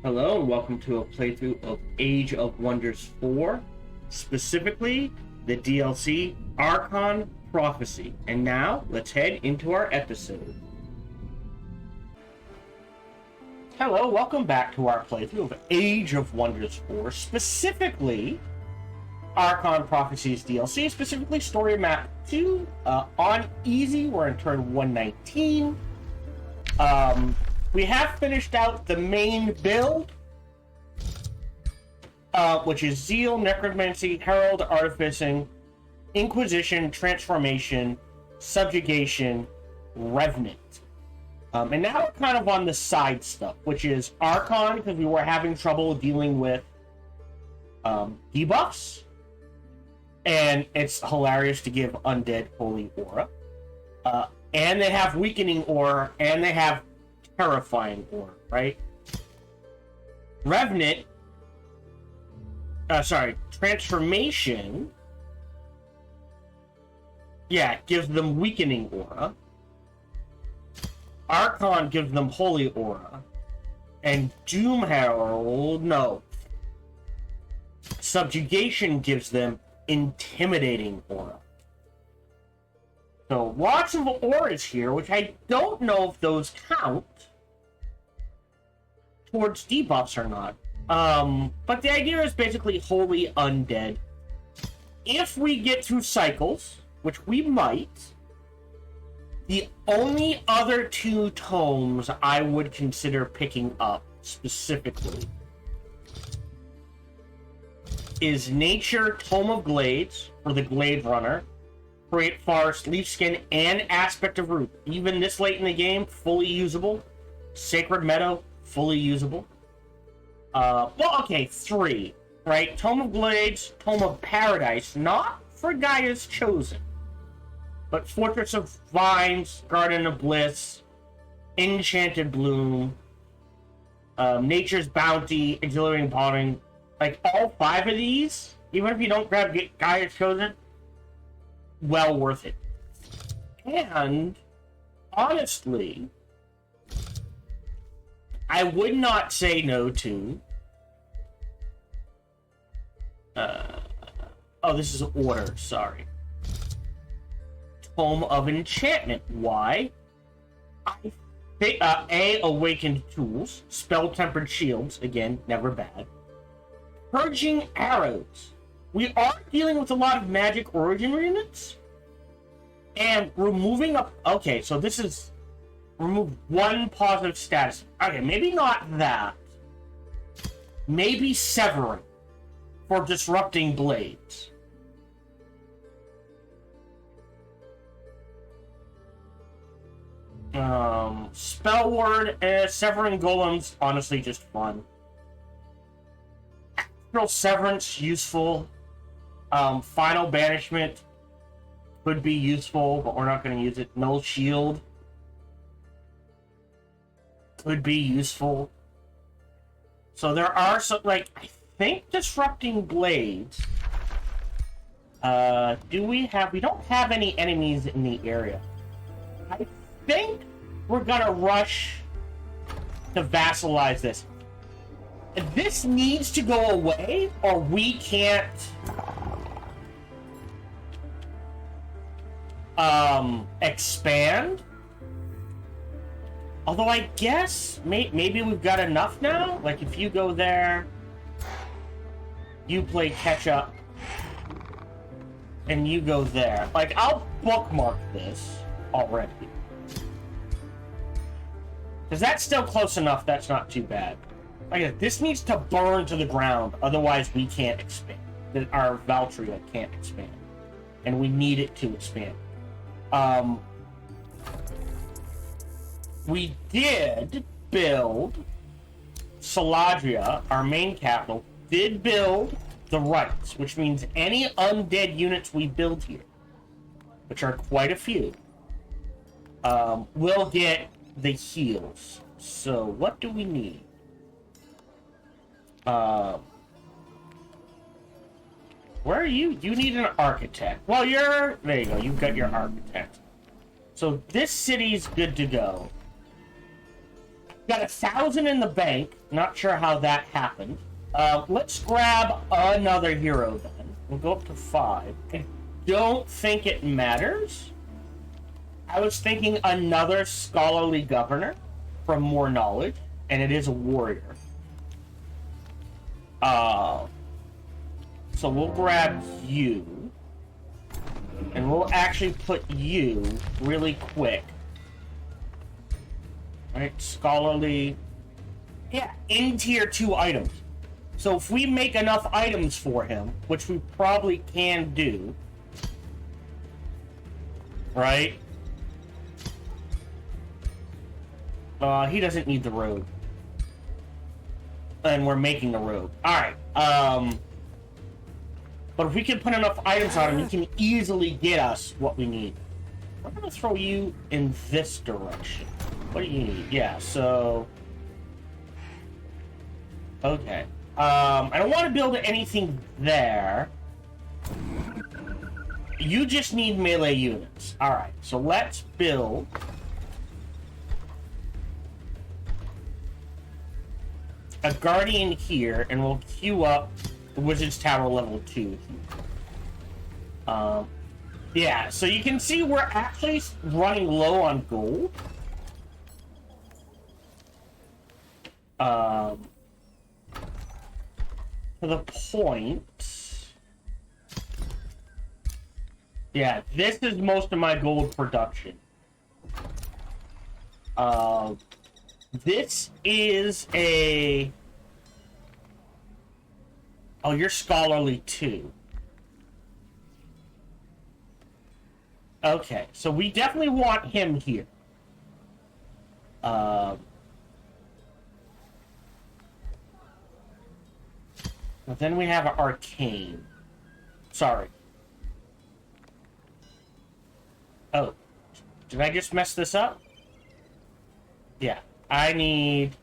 Hello and welcome to a playthrough of Age of Wonders 4, specifically the DLC Archon Prophecy. And now, let's head into our episode. Hello, welcome back to our playthrough of Age of Wonders 4, specifically Archon Prophecy's DLC, specifically Story Map 2. On Easy, we're in turn 119. We have finished out the main build, which is Zeal, Necromancy, Herald, Artificing, Inquisition, Transformation, Subjugation, Revenant. And now we're kind of on the side stuff, which is Archon, because we were having trouble dealing with debuffs. And it's hilarious to give Undead Holy Aura. And they have Weakening Aura, and they have Terrifying Aura, right? Revenant, Transformation, gives them Weakening Aura. Archon gives them Holy Aura. And Doom Herald, no. Subjugation gives them Intimidating Aura. So, lots of auras here, which I don't know if those count towards debuffs or not. But the idea is basically Holy Undead. If we get through cycles, which we might, the only other two tomes I would consider picking up specifically is Nature Tome of Glades for the Glade Runner, Create Forest, Leaf Skin, and Aspect of Root. Even this late in the game, fully usable. Sacred Meadow, fully usable. Three, right? Tome of Glades, Tome of Paradise, not for Gaia's Chosen, but Fortress of Vines, Garden of Bliss, Enchanted Bloom, Nature's Bounty, Exhilarating Bonding. Like, all five of these, even if you don't grab Gaia's Chosen, well worth it. And honestly, I would not say no to this is order, sorry. Tome of Enchantment. Why? I think Awakened Tools, Spell Tempered Shields, again, never bad. Purging Arrows. We are dealing with a lot of magic origin units. And removing up. Okay, so this is remove one positive status. Okay, maybe not that. Maybe Severing for Disrupting Blades. Spell Word, Severing Golems, honestly just fun. Astral Severance, useful. Final Banishment could be useful, but we're not going to use it. Null Shield could be useful. So there are some, like, I think Disrupting Blades. We don't have any enemies in the area. I think we're going to rush to vassalize this. This needs to go away, or we can't expand. Although I guess maybe we've got enough now. Like, if you go there, you play catch up, and you go there. Like, I'll bookmark this already, because that's still close enough. That's not too bad. Like, this needs to burn to the ground, otherwise we can't expand. Our Valtria can't expand, and we need it to expand. We did build Saladria, our main capital, did build the rights, which means any undead units we build here, which are quite a few, will get the heals. So what do we need? Where are you? You need an architect. Well, there you go. You've got your architect. So this city's good to go. Got 1,000 in the bank. Not sure how that happened. Let's grab another hero then. We'll go up to 5. I don't think it matters. I was thinking another scholarly governor from more knowledge, and it is a warrior. So we'll grab you, and we'll actually put you really quick. Right, scholarly. Yeah, in tier 2 items. So if we make enough items for him, which we probably can do, right? He doesn't need the robe. And we're making the robe. Alright, but if we can put enough items on him, he can easily get us what we need. I'm gonna throw you in this direction. What do you need? Yeah, so... Okay. I don't want to build anything there. You just need melee units. Alright, so let's build... a guardian here, and we'll queue up the Wizard's Tower level 2. Yeah, so you can see we're actually running low on gold. To the point... Yeah, this is most of my gold production. This is a... Oh, you're scholarly too. Okay, so we definitely want him here. But then we have an arcane. Sorry. Oh. Did I just mess this up? Yeah. I need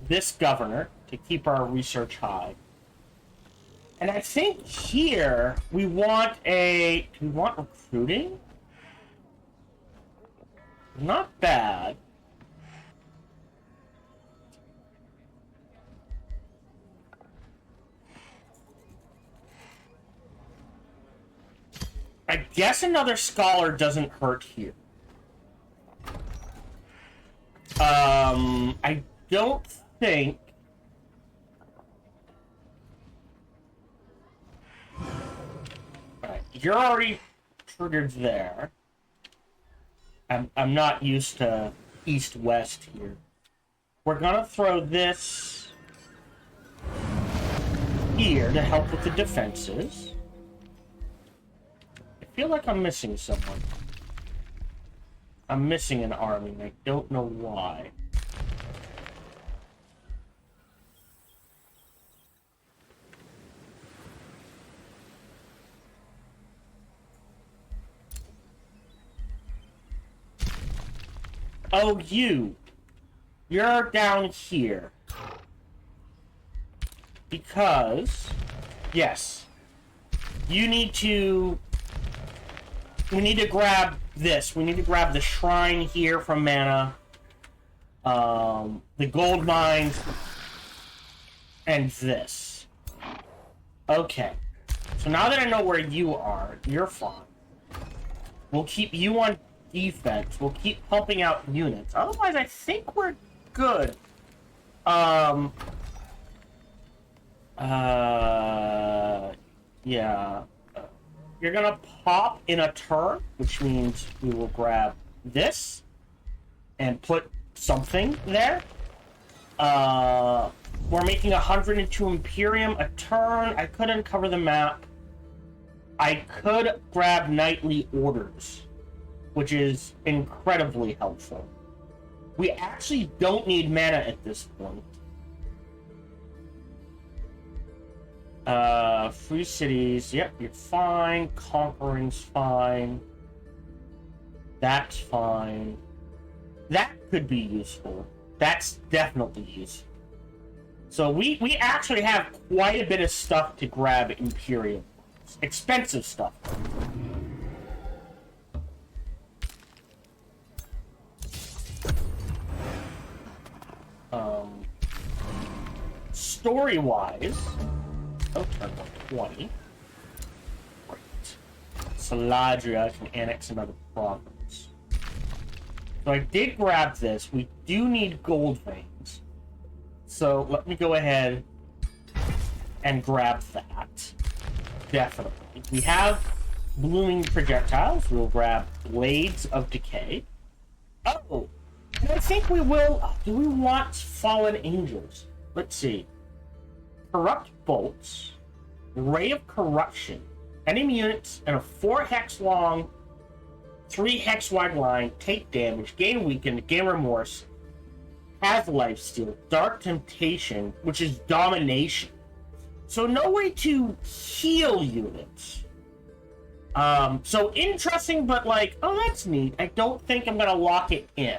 this governor to keep our research high. And I think here we want a... Do we want recruiting? Not bad. I guess another scholar doesn't hurt here. I don't think... Alright, you're already triggered there. I'm not used to east-west here. We're gonna throw this here to help with the defenses. I feel like I'm missing someone. I'm missing an army, and I don't know why. Oh, you're down here. Because, yes, you need to... We need to grab this. We need to grab the shrine here from mana, the gold mines, and this. Okay. So now that I know where you are, you're fine. We'll keep you on defense. We'll keep pumping out units. Otherwise, I think we're good. Yeah. You're gonna pop in a turn, which means we will grab this and put something there. We're making 102 Imperium a turn. I could uncover the map. I could grab Knightly Orders, which is incredibly helpful. We actually don't need mana at this point. Free cities. Yep, you're fine. Conquering's fine. That's fine. That could be useful. That's definitely useful. So we actually have quite a bit of stuff to grab Imperial. Expensive stuff. story-wise... Oh, turn 120. Great. Saladria can annex another province. So I did grab this. We do need gold veins. So let me go ahead and grab that. Definitely. We have blooming projectiles. We'll grab Blades of Decay. Oh! And I think we will... Do we want Fallen Angels? Let's see. Corrupt Bolts. Ray of Corruption. Enemy units and a 4 hex long, 3 hex wide line take damage, gain weakened, gain remorse, have lifesteal, dark temptation, which is domination. So no way to heal units. So interesting, but like, oh, that's neat. I don't think I'm gonna lock it in.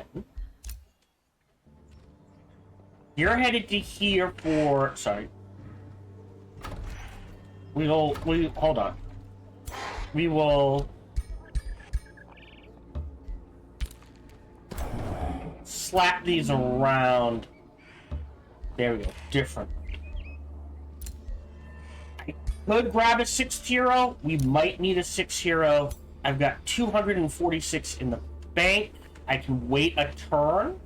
You're headed to here for, sorry. Hold on. We will slap these around. There we go. Different. I could grab a 6th hero. We might need a 6th hero. I've got 246 in the bank. I can wait a turn.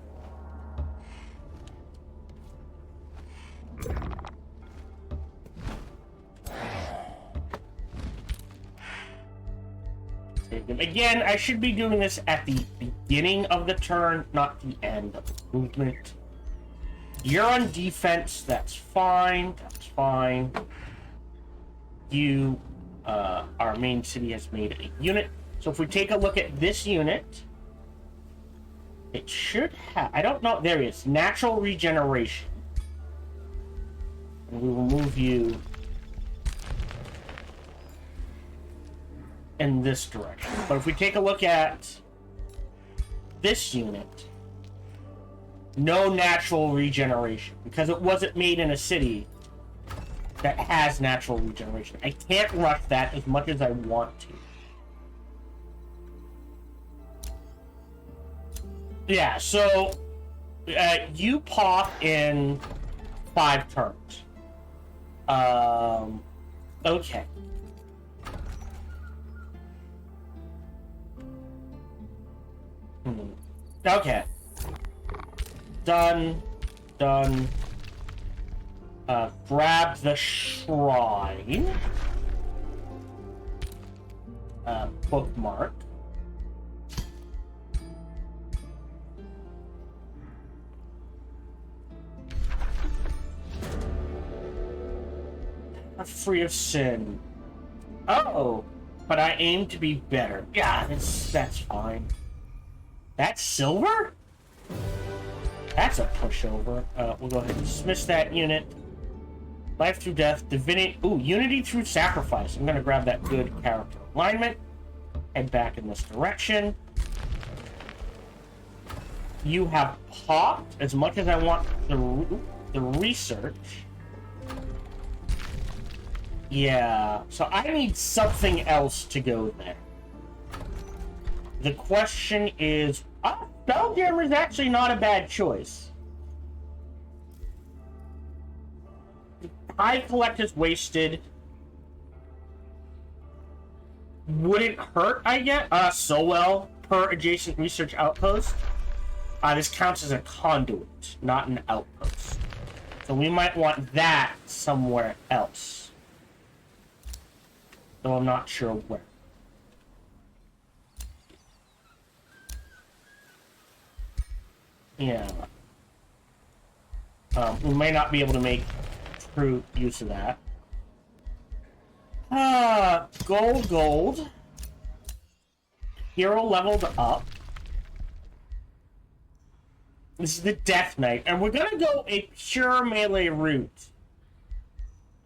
Again, I should be doing this at the beginning of the turn, not the end of the movement. You're on defense, that's fine, that's fine. You, our main city has made a unit. So if we take a look at this unit, it should have, I don't know, there it is, natural regeneration. And we will move you in this direction. But if we take a look at this unit, no natural regeneration, because it wasn't made in a city that has natural regeneration. I can't rush that as much as I want to. Yeah, so you pop in 5 turns. Okay. Okay. Done. Grab the shrine. Bookmark. Free of sin. Oh, but I aim to be better. Yeah, that's fine. That's silver? That's a pushover. We'll go ahead and dismiss that unit. Life through death, divinity. Ooh, unity through sacrifice. I'm gonna grab that good character alignment. Head back in this direction. You have popped as much as I want the research. Yeah, so I need something else to go there. The question is, Spelljammer is actually not a bad choice. High Collect is wasted. Wouldn't hurt, I get. So well, per adjacent research outpost. This counts as a conduit, not an outpost. So we might want that somewhere else. Though I'm not sure where. Yeah. We may not be able to make true use of that. Gold. Hero leveled up. This is the Death Knight, and we're gonna go a pure melee route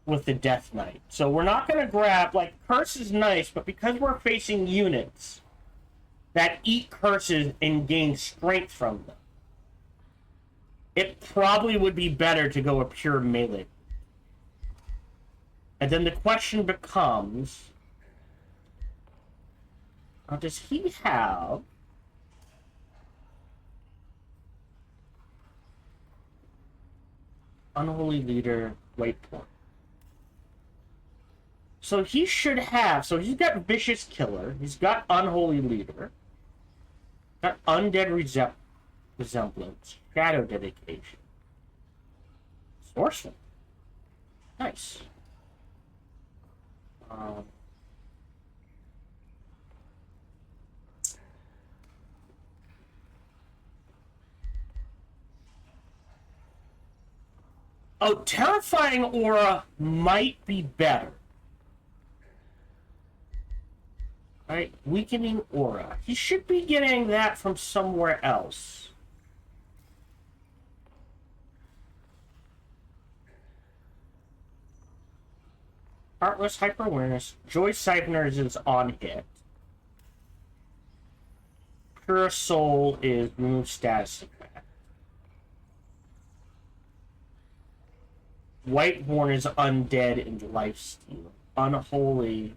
with the Death Knight. So we're not gonna grab, like, Curse is nice, but because we're facing units that eat curses and gain strength from them, it probably would be better to go a pure melee. And then the question becomes, does he have... Unholy leader, white port. So he should have. So he's got vicious killer. He's got unholy leader. Got undead resemblance. Shadow dedication. Sorcerer. Nice. Oh, terrifying aura might be better. Right, weakening aura. He should be getting that from somewhere else. Heartless hyper awareness. Joy Siphoners is on hit. Pure Soul is remove status effect. Whiteborn is undead and lifesteal. Unholy.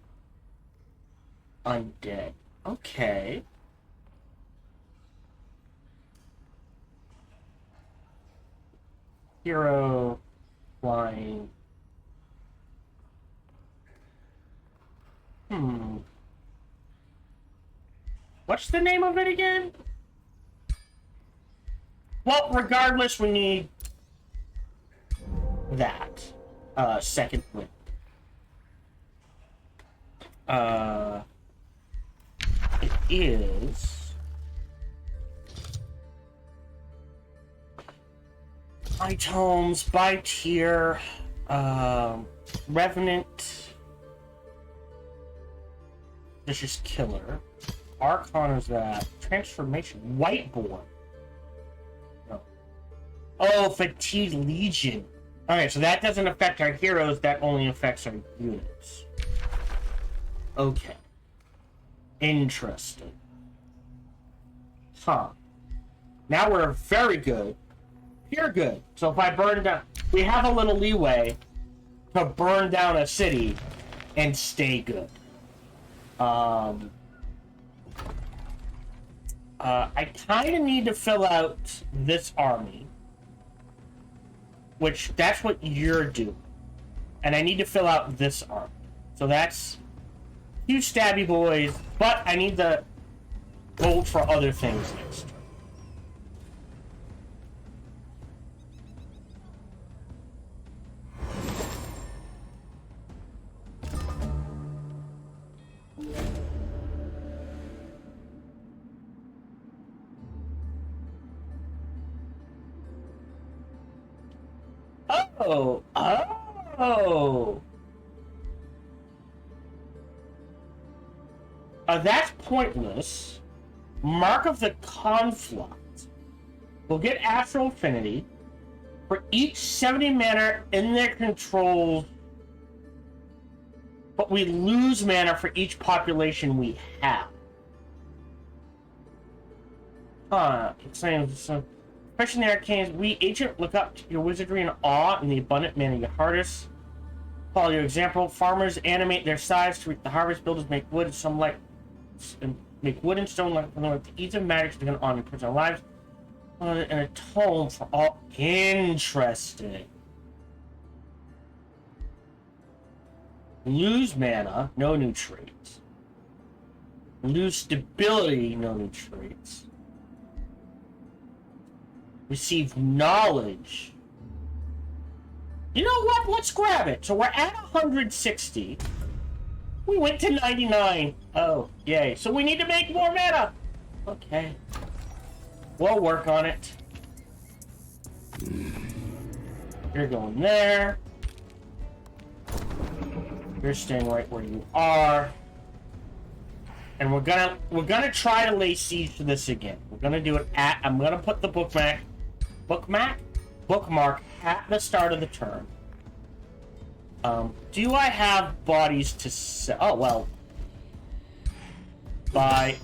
Undead. Okay. Hero. Flying. What's the name of it again? Well, regardless, we need that. Second wind. It is items by tier. Revenant. This is killer. Archon is that. Transformation. Whiteborn. No. Oh, Fatigue Legion. Alright, so that doesn't affect our heroes, that only affects our units. Okay. Interesting. Huh. Now we're very good. You're good. So if I burn down... We have a little leeway to burn down a city and stay good. I kind of need to fill out this army. Which, that's what you're doing. And I need to fill out this army. So that's... Huge stabby boys, but I need the gold for other things next turn. Oh. That's pointless. Mark of the Conflict. We'll get Astral Affinity for each 70 mana in their control, but we lose mana for each population we have. It's saying so. Especially in the arcanes, we agent look up to your wizardry in awe and the abundant mana you harvest. Follow your example. Farmers animate their size to reap the harvest. Builders make wood and some like make wood and stone like the ease of magic to begin on in personal lives. And atone for all. Interesting. Lose mana, no new traits. Lose stability, no new traits. Receive knowledge. You know what? Let's grab it. So we're at 160. We went to 99. Oh, yay. So we need to make more mana. Okay. We'll work on it. You're going there. You're staying right where you are. And we're gonna try to lay siege to this again. We're gonna do it at. I'm gonna put the bookmark at the start of the turn. Do I have bodies to sell? Oh well. Bye.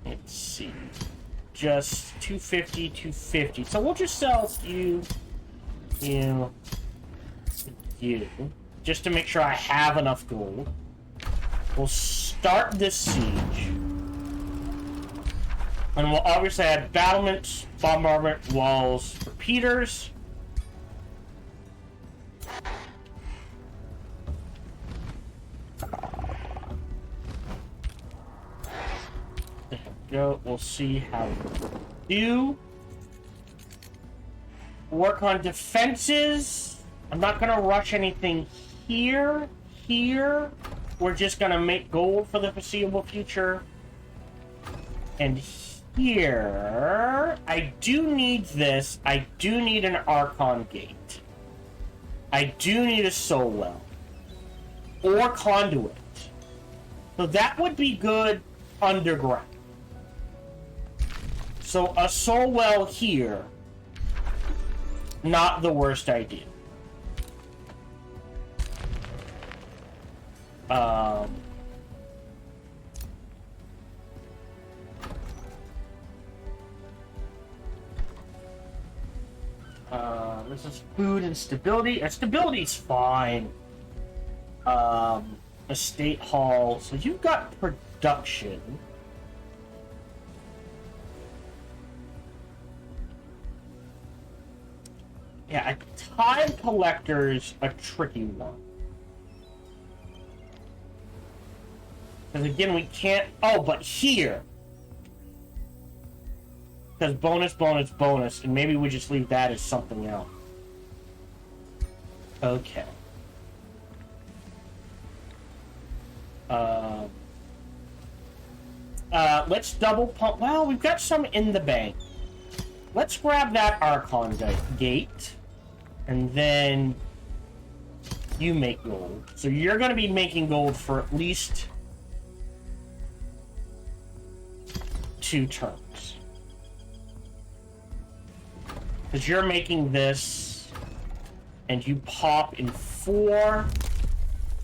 Let's see. Just 250, 250. So we'll just sell you, just to make sure I have enough gold. We'll start this siege. And we'll obviously add battlements, bombardment, walls, repeaters. There we go. We'll see how we do. Work on defenses. I'm not going to rush anything here. Here. We're just going to make gold for the foreseeable future. And here, I do need this. I do need an Archon gate. I do need a soul well. Or conduit. So that would be good underground. So a soul well here. Not the worst idea. This is food and stability. Stability's fine. Estate hall. So you've got production. Yeah, a time collector's a tricky one. Because again, we can't... Oh, but here! Because bonus, bonus, bonus, and maybe we just leave that as something else. Okay. Let's double pump... Well, we've got some in the bank. Let's grab that Archon gate. And then... You make gold. So you're going to be making gold for at least... 2 turns. Because you're making this, and you pop in 4.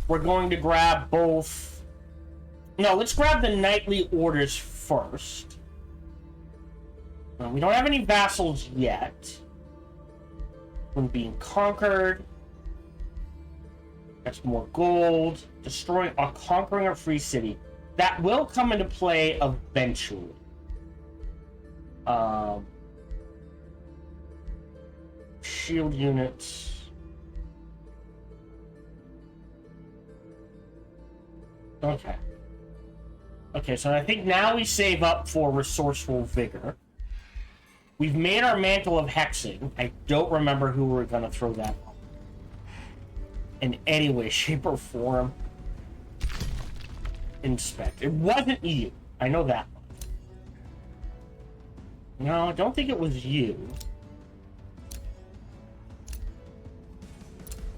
We're going to grab both... No, let's grab the nightly orders first. We don't have any vassals yet. When being conquered. That's more gold. Destroying or conquering a free city. That will come into play eventually. Shield units. Okay. Okay, so I think now we save up for Resourceful Vigor. We've made our Mantle of Hexing. I don't remember who we're going to throw that on. In any way, shape, or form. Inspect. It wasn't you. I know that one. No, I don't think it was you.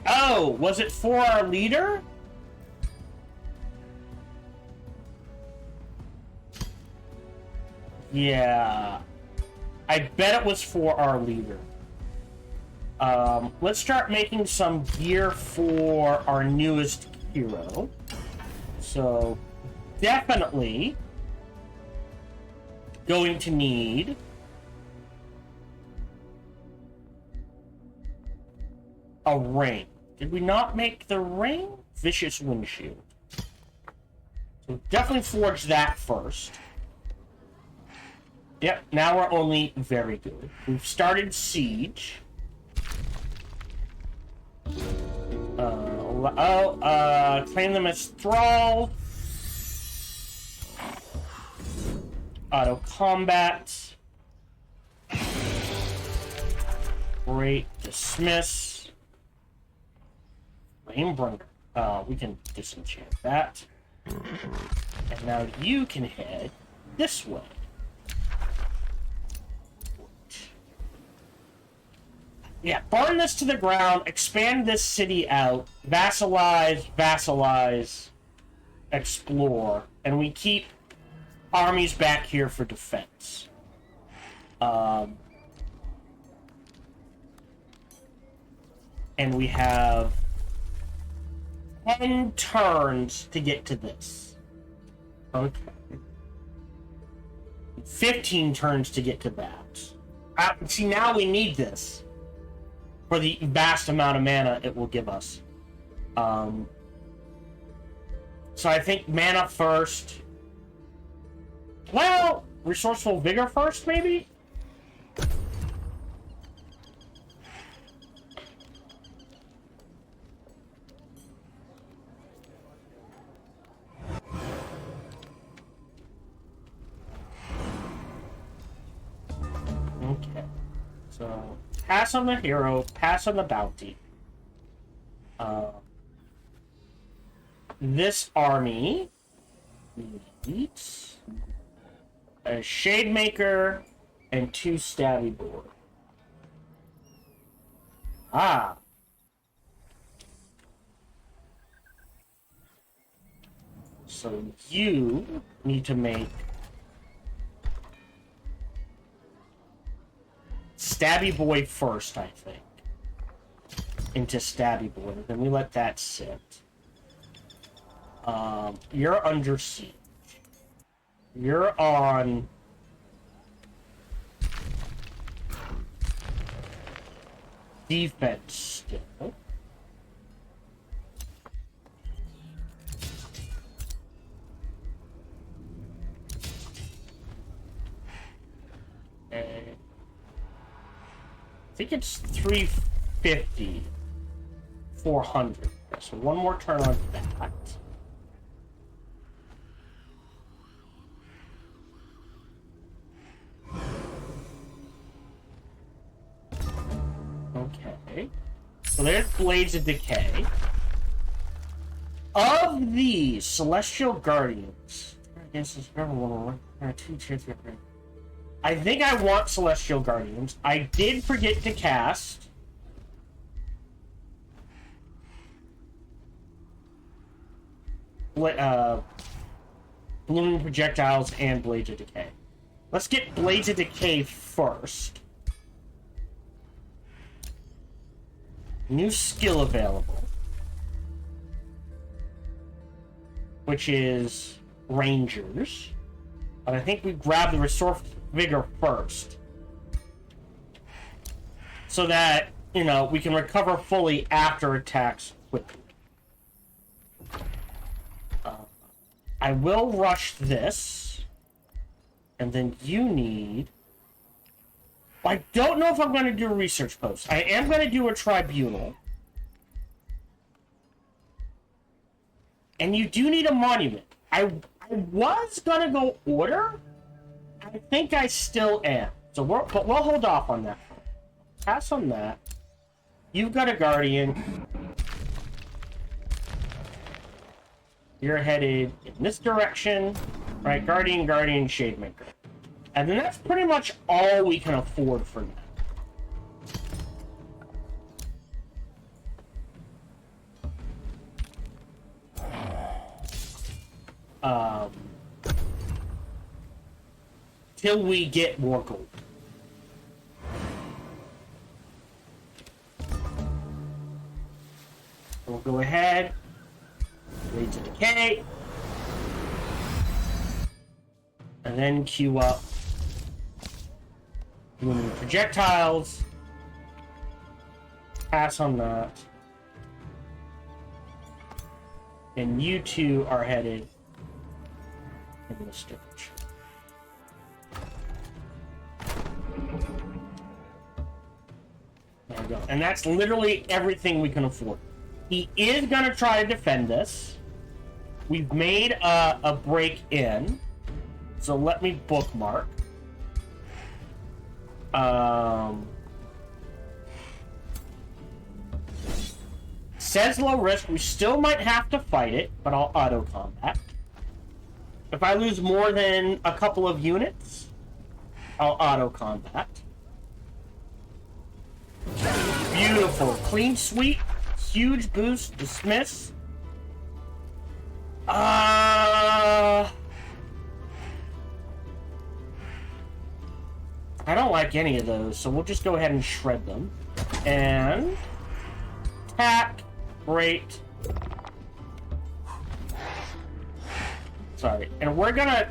Oh, was it for our leader? Yeah. I bet it was for our leader. Let's start making some gear for our newest hero. So, definitely going to need a ring. Did we not make the ring? Vicious windshield. So definitely forge that first. Yep, now we're only very good. We've started siege. Claim them as thrall. Auto combat. Great. Dismiss. Flamebringer. We can disenchant that. And now you can head this way. Yeah, burn this to the ground, expand this city out, vassalize, explore, and we keep armies back here for defense. And we have 10 turns to get to this. Okay. 15 turns to get to that. See, now we need this. For the vast amount of mana it will give us. So I think mana first. Well, Resourceful Vigor first, maybe? Okay. So, pass on the hero, pass on the bounty. This army needs a Shade Maker and 2 Stabby Board. Ah. So you need to make Stabby Boy first, I think. Into Stabby Boy. Then we let that sit. You're under siege. You're on defense still. I think it's 350, 400. So one more turn on that. Okay. So there's Blades of Decay. Of these Celestial Guardians, I guess it's I think I want Celestial Guardians. I did forget to cast Blooming Projectiles and Blades of Decay. Let's get Blades of Decay first. New skill available, which is Rangers. But I think we grab the Resource Vigor first, so that, you know, we can recover fully after attacks quickly. I will rush this, and then you need... I don't know if I'm going to do a research post. I am going to do a tribunal. And you do need a monument. I was going to go order. I think I still am. But we'll hold off on that. Pass on that. You've got a guardian. You're headed in this direction. Right, Guardian, Shademaker. And then that's pretty much all we can afford for now. Till we get more gold. We'll go ahead. Blades of Decay. And then queue up Blooming Projectiles. Pass on that. And you two are headed in this direction. There we go. And that's literally everything we can afford. He is going to try to defend us. We've made a break in. So let me bookmark. Says low risk. We still might have to fight it, but I'll auto combat. If I lose more than a couple of units, I'll auto combat. Beautiful. Clean sweep. Huge boost. Dismiss. I don't like any of those, so we'll just go ahead and shred them. And attack. Great. Sorry. And we're gonna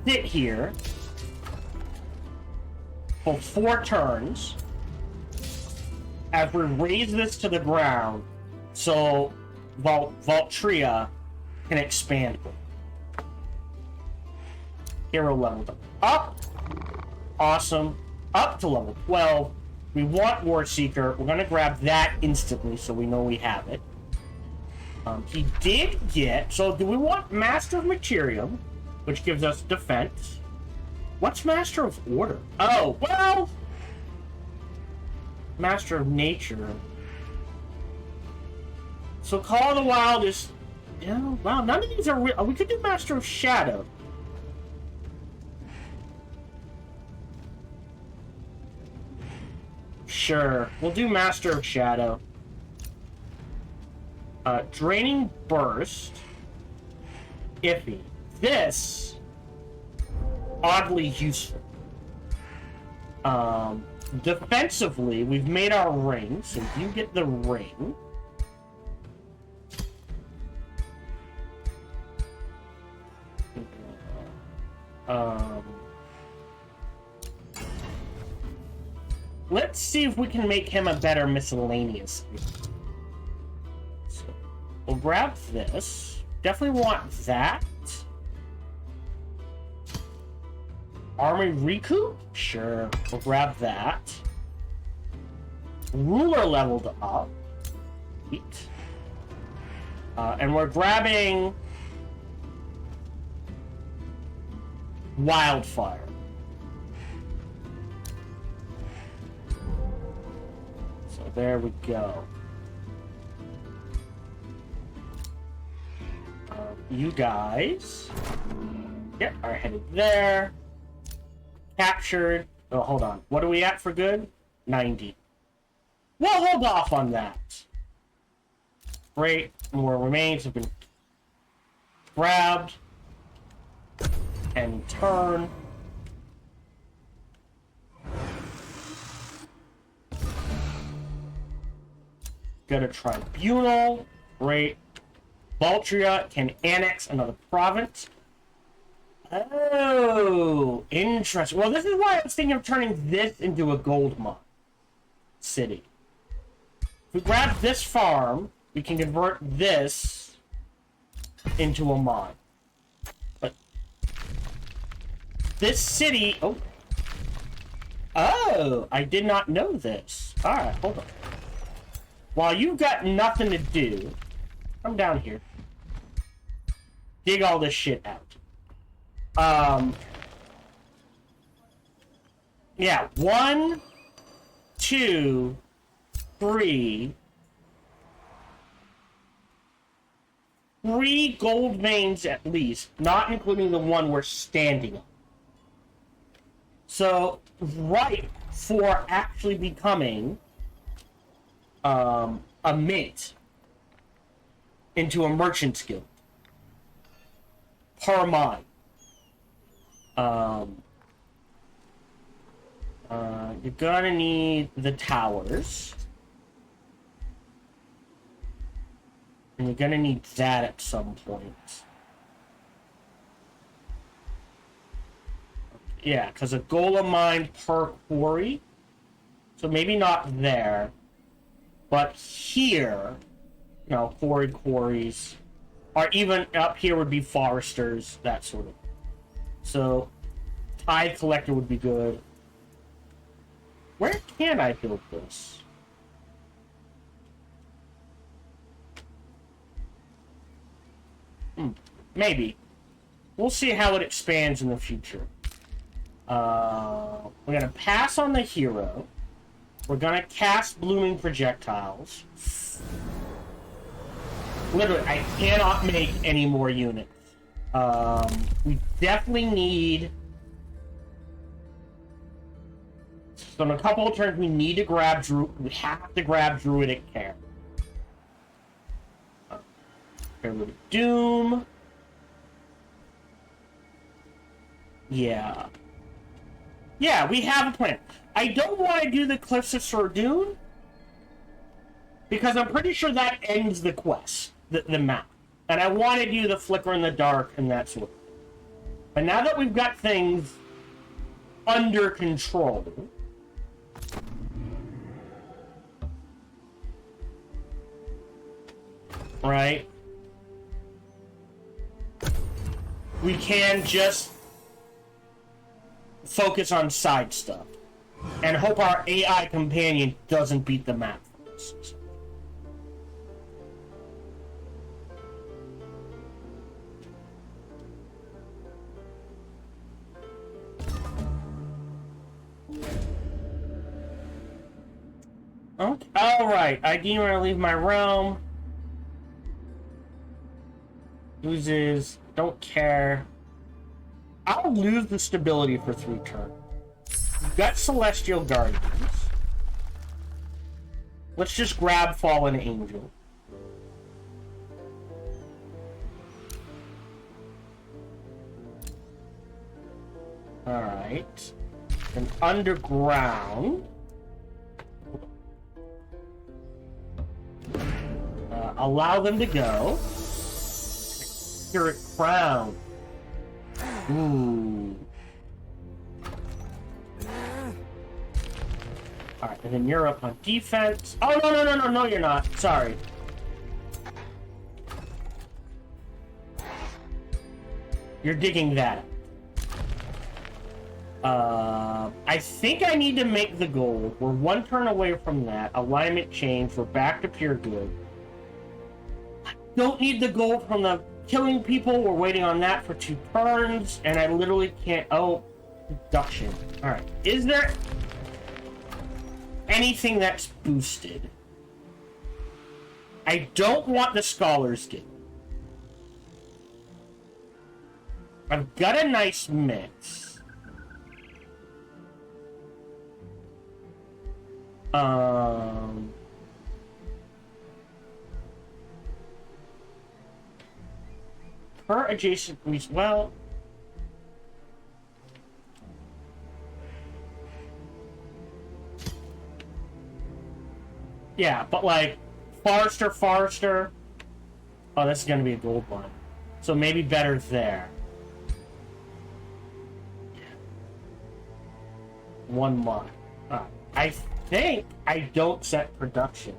sit here for 4 turns as we raise this to the ground so Valtria can expand. Hero leveled up. Awesome. Up to level 12. We want War Seeker. We're going to grab that instantly so we know we have it. He did get... So do we want Master of Materium, which gives us defense? What's Master of Order? Oh, well... Master of Nature. So Call of the Wild is... Yeah, wow, none of these are real. We could do Master of Shadow. Sure, we'll do Master of Shadow. Draining Burst. Iffy. This... Oddly useful. Defensively, we've made our ring, so you get the ring. Let's see if we can make him a better miscellaneous. So, we'll grab this. Definitely want that. Army Recoup? Sure, we'll grab that. Ruler leveled up. Sweet. And we're grabbing... Wildfire. So there we go. You guys... Yep, are headed there. Captured. Oh, hold on. What are we at for good? 90. We'll hold off on that. Great. More remains have been grabbed. And turn. Go to Tribunal. Great. Baltria can annex another province. Oh, interesting. Well, this is why I was thinking of turning this into a gold mine city. If we grab this farm, we can convert this into a mine. But this city... Oh. Oh, I did not know this. Alright, hold on. While you've got nothing to do, come down here. Dig all this shit out. Yeah, 1, 2, 3 gold veins at least, not including the one we're standing on. So, right for actually becoming a mint into a merchant's guild per mine. You're gonna need the towers. And you're gonna need that at some point. Yeah, because a golem mine per quarry. So maybe not there. But here, you know, quarries. Or even up here would be foresters, that sort of. So, tide collector would be good. Where can I build this? Maybe. We'll see how it expands in the future. We're going to pass on the hero. We're going to cast blooming projectiles. Literally, I cannot make any more units. We definitely need... So in a couple of turns, we need to grab we have to grab Druidic Care. Herald of Doom. Yeah. Yeah, we have a plan. I don't want to do the Cliffs of Sordoon, because I'm pretty sure that ends the quest, the map. And I want to do the Flicker in the Dark and that sort of thing. But now that we've got things under control... Right? We can just focus on side stuff. And hope our AI companion doesn't beat the map for us. Okay. Alright, I didn't want to leave my realm. Loses, don't care. I'll lose the stability for 3 turns. We've got Celestial Guardians. Let's just grab Fallen Angel. Alright. And Underground. Allow them to go. Spirit Crown. Ooh. Alright, and then you're up on defense. Oh, no, you're not. Sorry. You're digging that. I think I need to make the gold. We're 1 turn away from that. Alignment change. We're back to pure good. I don't need the gold from the killing people. We're waiting on that for 2 turns, and I literally can't... Oh, reduction. Alright. Is there anything that's boosted? I don't want the Scholar's Guild. I've got a nice mix. Per adjacent police, well... Yeah, but like, Forester. Oh, this is gonna be a gold one. So maybe better there. 1 month. I think I don't set production.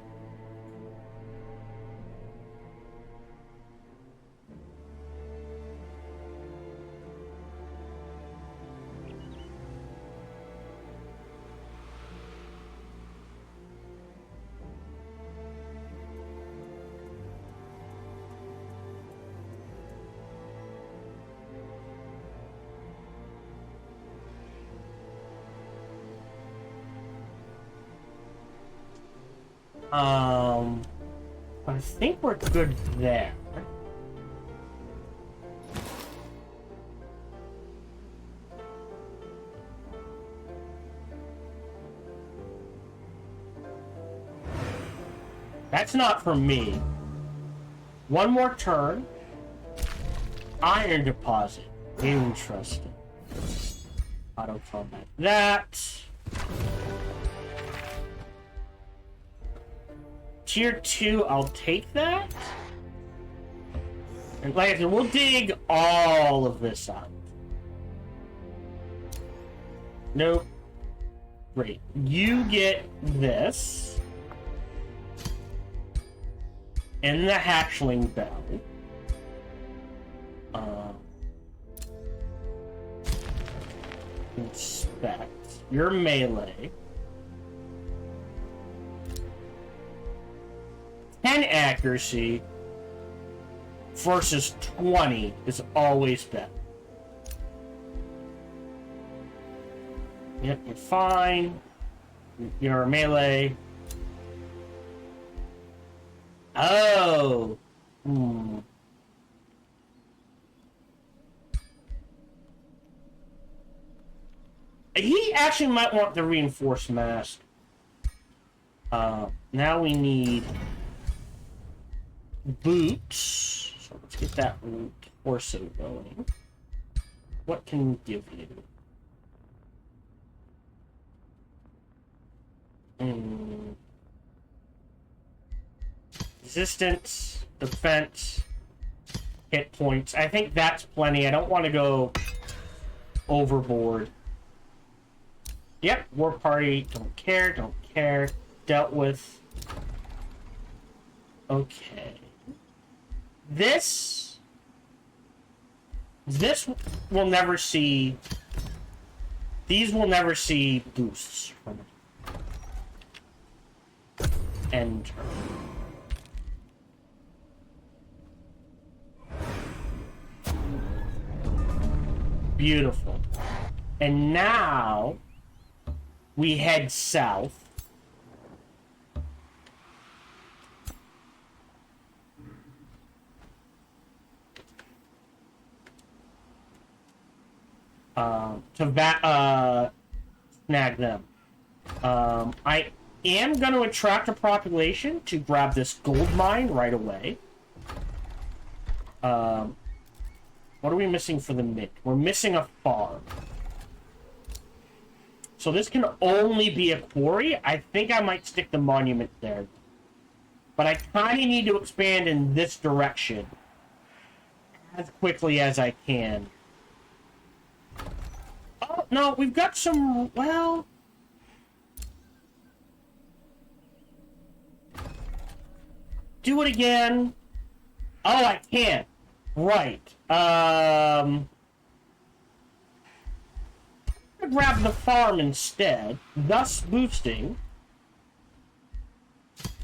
I think we're good there. That's not for me. 1 more turn. Iron deposit. Interesting. Auto combat. That. Tier 2, I'll take that. And like I said, we'll dig all of this out. Nope. Great. You get this. And the hatchling bell. Inspect. Your melee. 10 accuracy versus 20 is always better. Yep, you're fine. You're melee. Oh. He actually might want the reinforced mask. Now we need boots. So let's get that torso going. What can we give you? Resistance, defense, hit points. I think that's plenty. I don't want to go overboard. Yep, war party. Don't care. Dealt with. Okay. This... This will never see These will never see boosts from it. Enter. Beautiful. And now we head south. To snag them. I am going to attract a population to grab this gold mine right away. What are we missing for the mint? We're missing a farm. So this can only be a quarry. I think I might stick the monument there. But I kind of need to expand in this direction as quickly as I can. Oh, no, we've got some, well... Do it again. Oh, I can't. Right. Grab the farm instead, thus boosting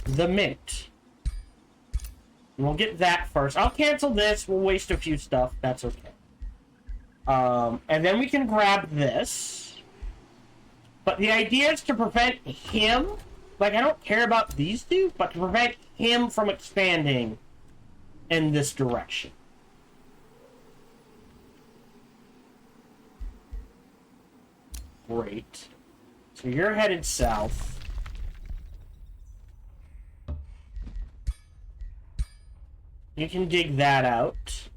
the mint. We'll get that first. I'll cancel this. We'll waste a few stuff. That's okay. And then we can grab this. But the idea is to prevent him, like, I don't care about these two, but to prevent him from expanding in this direction. Great. So you're headed south. You can dig that out.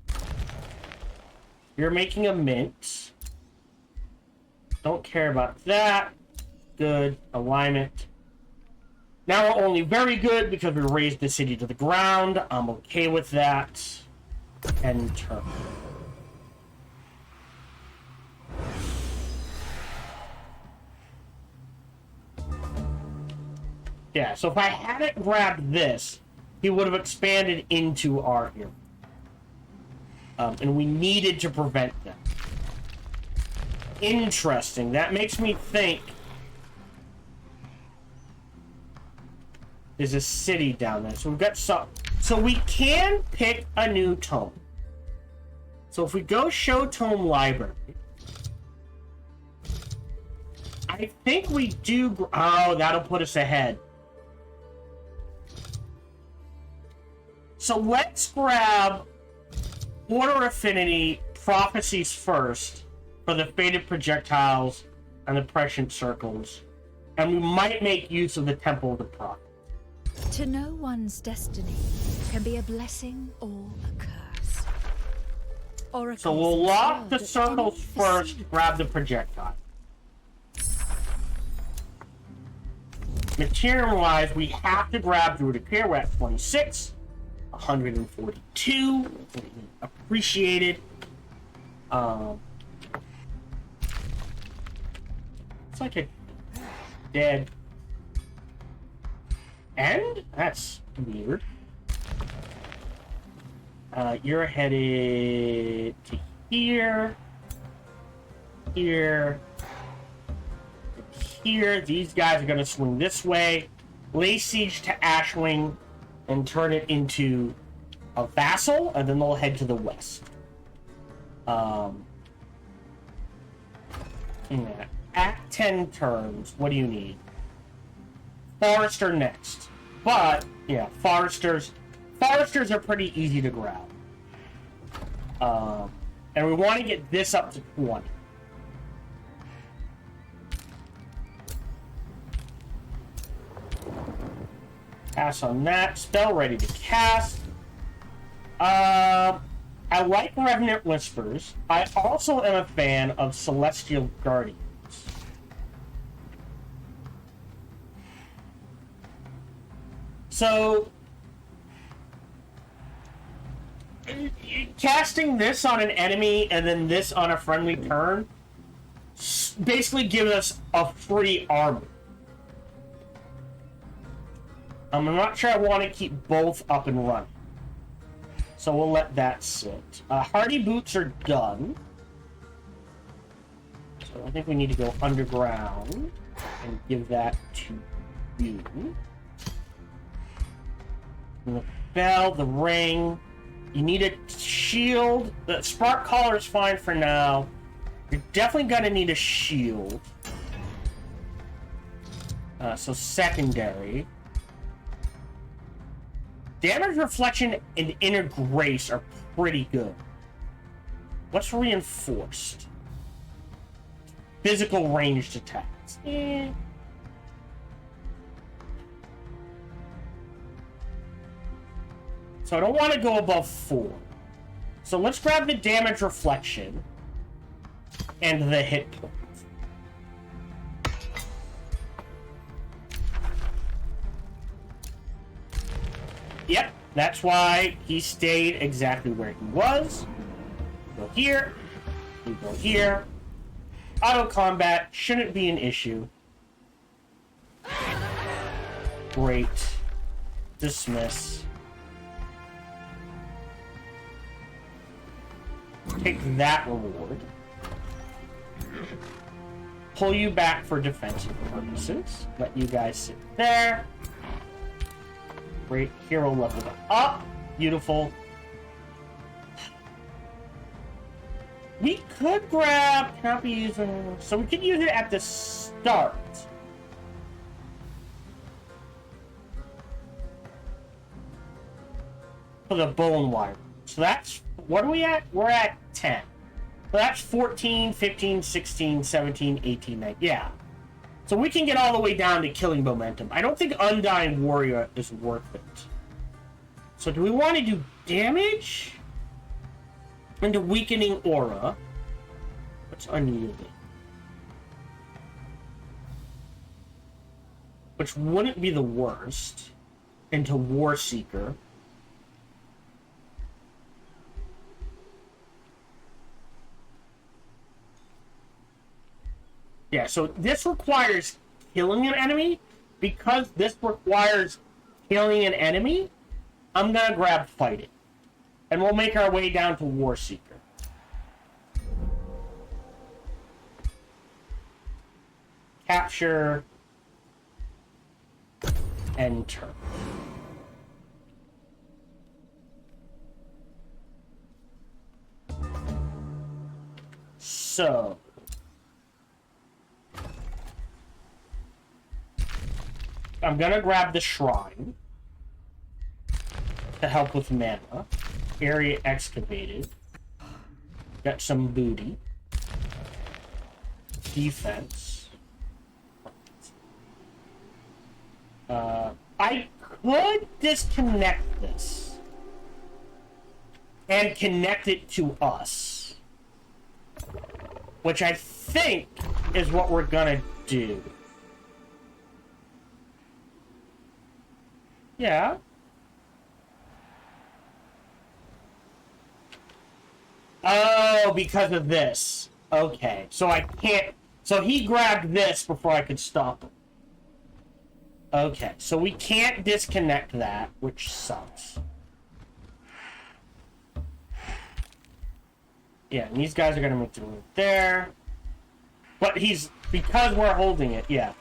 You're making a mint. Don't care about that. Good. Alignment. Now we're only very good because we raised the city to the ground. I'm okay with that. Enter. Yeah, so if I hadn't grabbed this, he would have expanded into our area. And we needed to prevent that. Interesting. That makes me think there's a city down there. So we've got some. So we can pick a new tome. So if we go show tome library, I think we do. Oh, that'll put us ahead. So let's grab Order Affinity Prophecies first for the Faded Projectiles and the Prescient Circles. And we might make use of the Temple of the Prophet. To know one's destiny can be a blessing or a curse. Or a so we'll lock the circles first, grab the projectile. Material-wise, we have to grab Druid Repair. We're at 26. 142. Appreciated. It's like a dead end? That's weird. You're headed to here. Here. Here. These guys are going to swing this way. Lay siege to Ashwing and turn it into a vassal, and then they'll head to the west. Yeah. At 10 turns, what do you need? Forester next. But, yeah, Foresters are pretty easy to grab. And we want to get this up to 20. Pass on that. Spell ready to cast. I like Revenant Whispers. I also am a fan of Celestial Guardians. So, casting this on an enemy and then this on a friendly turn basically gives us a free armor. I'm not sure I want to keep both up and running. So we'll let that sit. Hardy Boots are done. So So I think we need to go underground and give that to you. And the bell, the ring. You need a shield. The spark collar is fine for now. You're definitely gonna need a shield. So secondary. Damage reflection and inner grace are pretty good. What's reinforced? Physical ranged attacks. So I don't want to go above 4. So let's grab the damage reflection and the hit points. Yep, that's why he stayed exactly where he was. Go here. You go here. Auto combat shouldn't be an issue. Great. Dismiss. Take that reward. Pull you back for defensive purposes. Let you guys sit there. Great. Hero leveled up. Beautiful. We could grab... Cannot be using... So we could use it at the start. For the bone wire. So that's... What are we at? We're at 10. So that's 14, 15, 16, 17, 18, 19. Yeah. So we can get all the way down to killing momentum. I don't think Undying Warrior is worth it. So do we want to do damage? Into Weakening Aura. What's unyielding? Which wouldn't be the worst. Into War Seeker. Yeah, so this requires killing an enemy. Because this requires killing an enemy, I'm gonna grab Fight It. And we'll make our way down to War Seeker. Capture. Enter. So. I'm gonna grab the Shrine. To help with mana. Area excavated. Got some booty. Defense. I could disconnect this. And connect it to us. Which I think is what we're gonna do. Yeah. Oh, because of this. Okay, so I can't... So he grabbed this before I could stop him. Okay, so we can't disconnect that, which sucks. Yeah, and these guys are going to make the move there. But he's... Because we're holding it, yeah.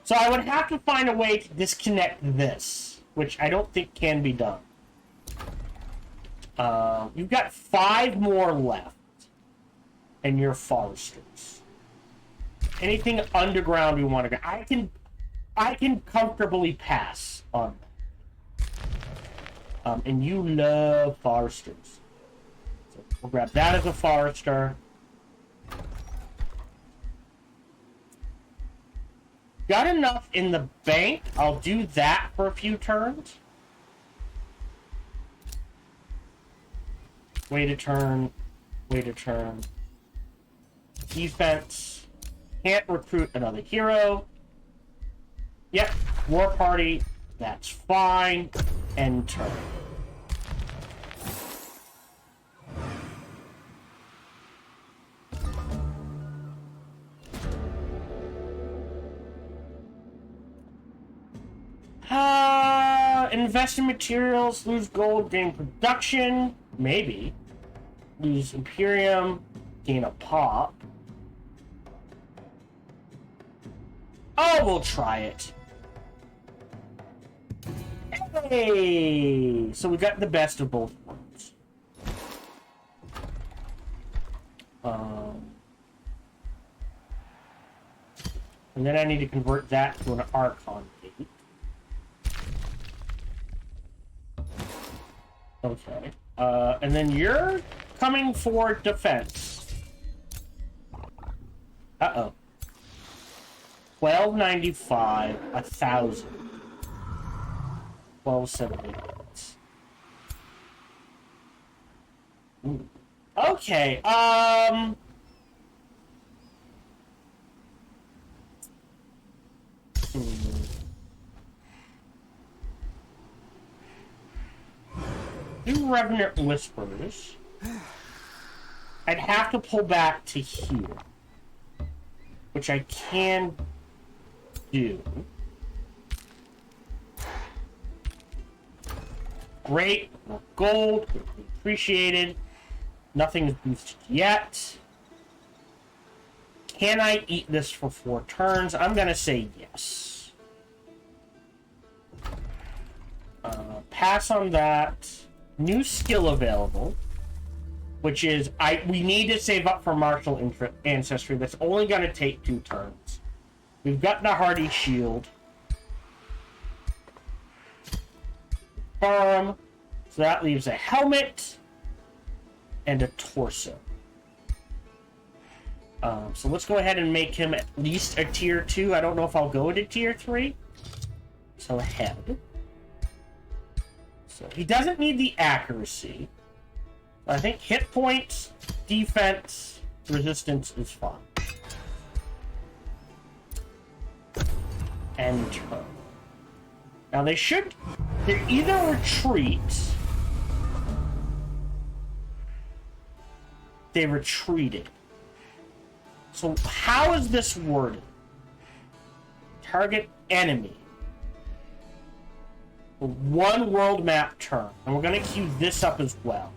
So I would have to find a way to disconnect this, which I don't think can be done. You've got 5 more left. And you're foresters. Anything underground you want to go. I can comfortably pass on that. And you love foresters. So we'll grab that as a forester. Got enough in the bank. I'll do that for a few turns. Wait a turn. Wait a turn. Defense. Can't recruit another hero. Yep. War party. That's fine. End turn. Invest in materials, lose gold, gain production. Maybe. Lose Imperium, gain a pop. Oh, we'll try it. Hey! So we got the best of both worlds. And then I need to convert that to an Archon gate. Okay. And then you're coming for defense. Uh-oh. 1295, 1,000. 1278. Ooh. Okay, Do Revenant Whispers. I'd have to pull back to here, which I can do. Great. More gold. Appreciated. Nothing's boosted yet. Can I eat this for 4 turns? I'm going to say yes. Pass on that. New skill available, which is we need to save up for martial ancestry. That's only going to take 2 turns. We've got the hardy shield. Farm. So that leaves a helmet and a torso. So let's go ahead and make him at least a tier 2. I don't know if I'll go to tier 3. So head. So he doesn't need the accuracy. I think hit points, defense, resistance is fine. And turn. Now they either retreat. They retreated. So how is this worded? Target enemy. 1 world map turn. And we're going to queue this up as well.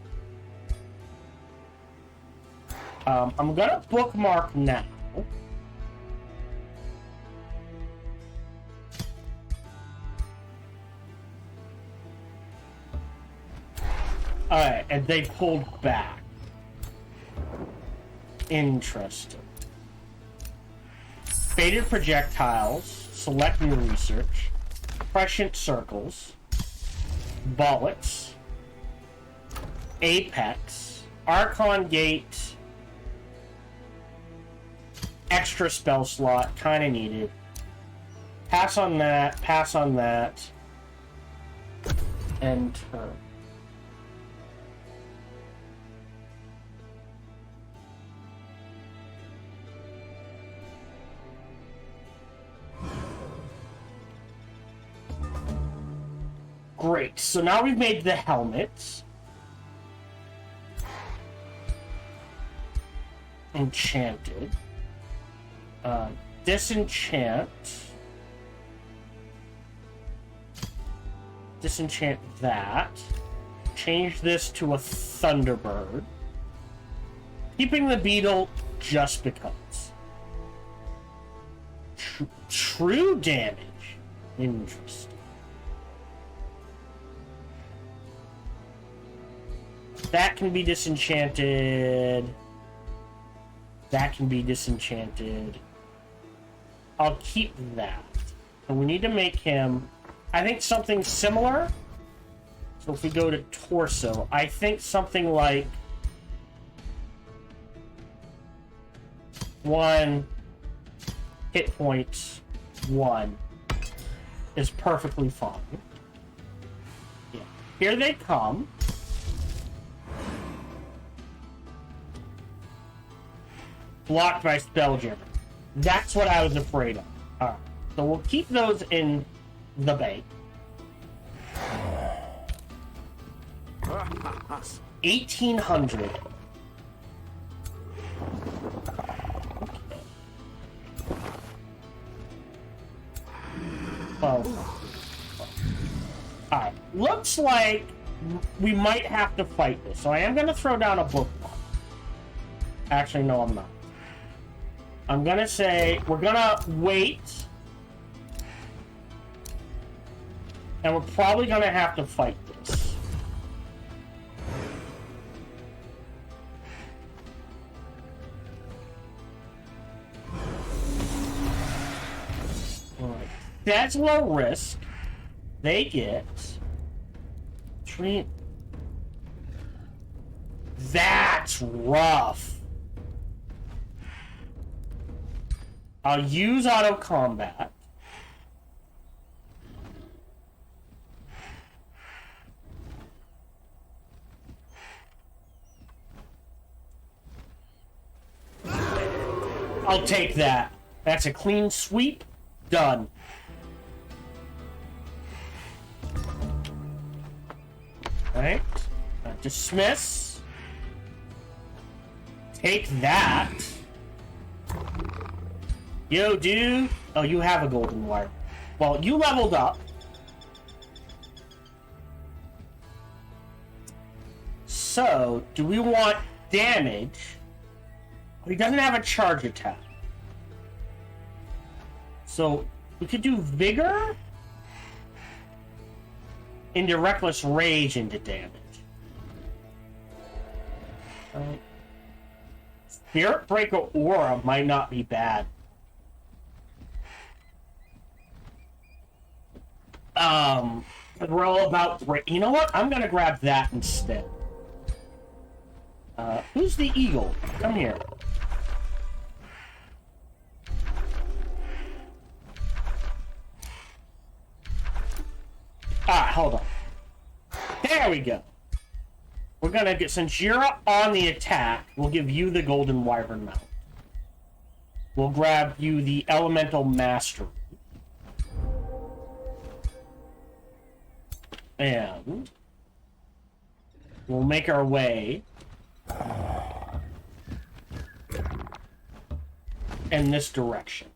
I'm going to bookmark now. Alright, and they pulled back. Interesting. Faded projectiles. Select new research. Prescient circles. Bullets. Apex. Archon gate. Extra spell slot. Kind of needed. Pass on that. Pass on that. And turn. Great, so now we've made the helmets. Enchanted. Disenchant. Disenchant that. Change this to a Thunderbird. Keeping the beetle just because. True damage. Interesting. That can be disenchanted. That can be disenchanted. I'll keep that. And we need to make him, I think, something similar. So if we go to torso, I think something like 1 hit points, 1 is perfectly fine. Yeah. Here they come. Blocked by Spelljammer. That's what I was afraid of. Alright. So we'll keep those in the bank. 1,800. Alright. Looks like we might have to fight this. So I am going to throw down a bookmark. Actually, no, I'm not. I'm gonna say we're gonna wait And we're probably going to have to fight this. Alright. That's low risk. They get... 3... That's rough. I'll use auto combat. I'll take that. That's a clean sweep. Done. Right. Dismiss. Take that. Yo, dude. Oh, you have a golden wire. Well, you leveled up. So, do we want damage? He doesn't have a charge attack. So, we could do Vigor into Reckless Rage into damage. Spirit Breaker Aura might not be bad. We're all about... You know what? I'm gonna grab that instead. Who's the eagle? Come here. Ah, hold on. There we go. We're gonna get, since you're on the attack, we'll give you the golden wyvern mount. We'll grab you the elemental mastery. And we'll make our way in this direction.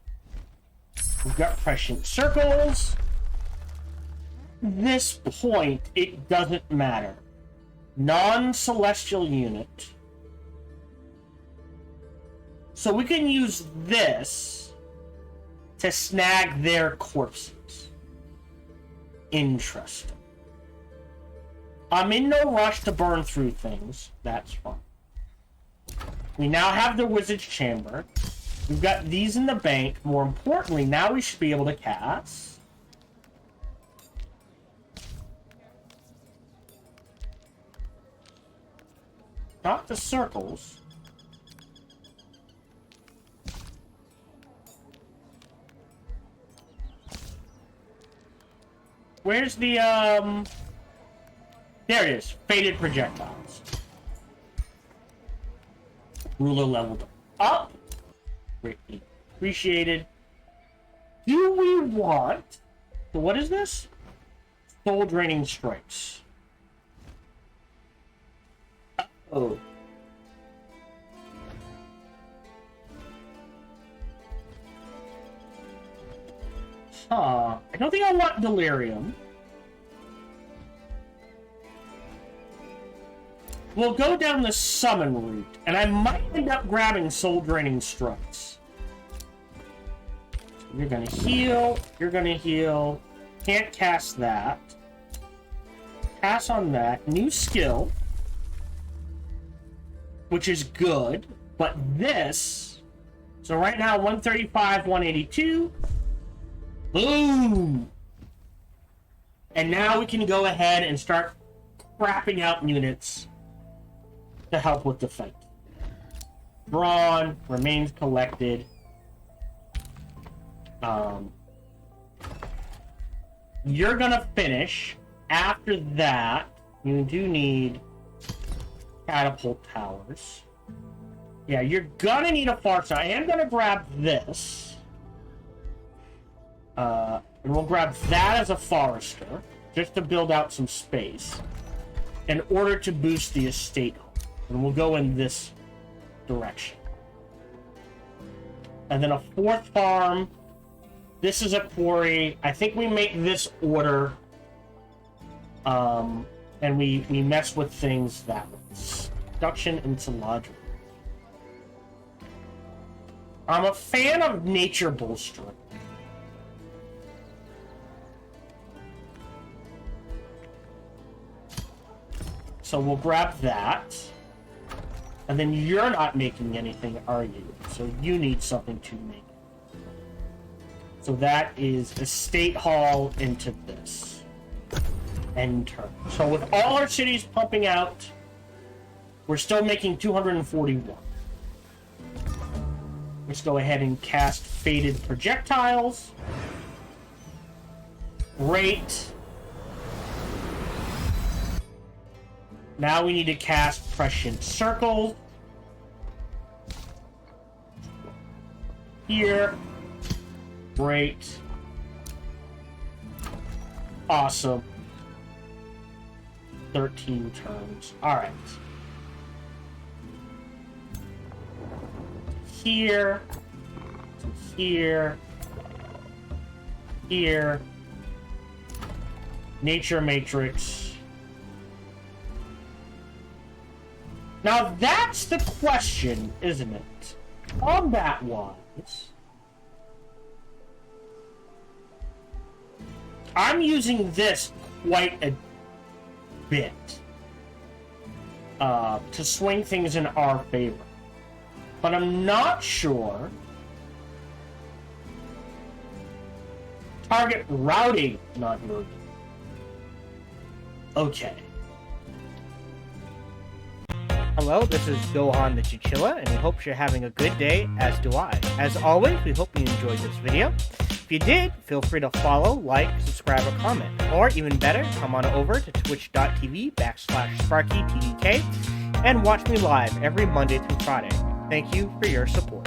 We've got prescient circles. This point, it doesn't matter. Non-celestial unit. So we can use this to snag their corpses. Interesting. I'm in no rush to burn through things. That's fine. We now have the wizard's chamber. We've got these in the bank. More importantly, now we should be able to cast. Not the circles. Where's the, There it is. Faded projectiles. Ruler leveled up. Greatly appreciated. Do we want... So what is this? Soul draining strikes. Oh. Huh. I don't think I want delirium. We'll go down the summon route, and I might end up grabbing soul draining strikes. You're gonna heal. You're gonna heal. Can't cast that. Pass on that. New skill. Which is good, but this... So right now, 135, 182. Boom! And now we can go ahead and start crapping out units to help with the fight. Drawn, remains collected. You're gonna finish. After that, you do need catapult towers. Yeah, you're gonna need a far side. I am gonna grab this. And we'll grab that as a forester, just to build out some space, in order to boost the estate home. And we'll go in this direction. And then a fourth farm. This is a quarry. I think we make this order. And we mess with things that way. Seduction into logic. I'm a fan of nature bolstering. So we'll grab that. And then you're not making anything, are you? So you need something to make. So that is Estate Hall into this. End turn. So with all our cities pumping out, we're still making 241. Let's go ahead and cast Faded Projectiles. Great. Now we need to cast Prescient Circles. Here. Great. Awesome. 13 turns. Alright. Here. Here. Here. Nature Matrix. Now that's the question, isn't it? Combat-wise, I'm using this quite a bit to swing things in our favor. But I'm not sure. Target routing, not moving. Okay. Hello, this is Gohan the Chinchilla, and we hope you're having a good day, as do I. As always, we hope you enjoyed this video. If you did, feel free to follow, like, subscribe, or comment. Or, even better, come on over to twitch.tv/SparkyTDK and watch me live every Monday through Friday. Thank you for your support.